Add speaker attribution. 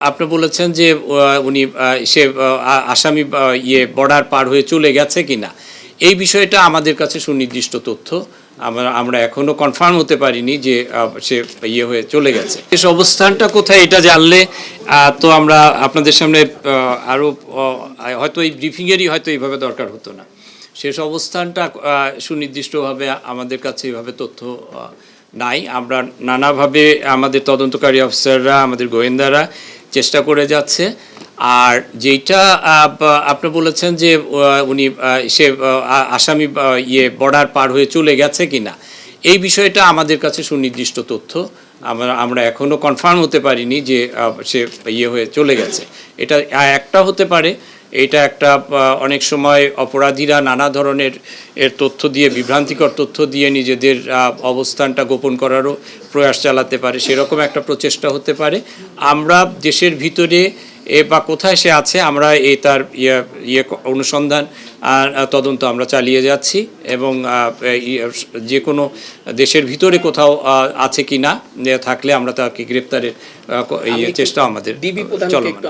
Speaker 1: আপনি বলেছেন যে উনি সে আসামি বর্ডার পার হয়ে চলে গেছে কিনা এই বিষয়টা আমাদের কাছে সুনির্দিষ্ট তথ্য। আমরা এখনো কনফার্ম হতে পারিনি যে সে হয়ে চলে গেছে। শেষ অবস্থানটা কোথায় এটা জানলে তো আমরা আপনাদের সামনে আরও হয়তো এই ব্রিফিংয়েরই হয়তো এইভাবে দরকার হতো না। শেষ অবস্থানটা সুনির্দিষ্টভাবে আমাদের কাছে এইভাবে তথ্য নাই। আমরা নানাভাবে আমাদের তদন্তকারী অফিসাররা, আমাদের গোয়েন্দারা চেষ্টা করে যাচ্ছে। আর যেটা আপনি বলেছেন যে উনি সে আসামি বর্ডার পার হয়ে চলে গেছে কিনা এই বিষয়টা আমাদের কাছে সুনির্দিষ্ট তথ্য। আমরা এখনো কনফার্ম হতে পারিনি যে সে হয়ে চলে গেছে। এটা একটা হতে পারে, এটা একটা অনেক সময় অপরাধীরা নানা ধরনের তথ্য দিয়ে, বিভ্রান্তিকর তথ্য দিয়ে নিজেদের অবস্থানটা গোপন করারও প্রয়াস চালাতে পারে, সেরকম একটা প্রচেষ্টা হতে পারে। আমরা দেশের ভিতরে বা কোথায় সে আছে আমরা তার অনুসন্ধান তদন্ত আমরা চালিয়ে যাচ্ছি এবং যে কোনো দেশের ভিতরে কোথাও আছে কি না থাকলে আমরা তাকে গ্রেপ্তারের চেষ্টা আমাদের চলমান।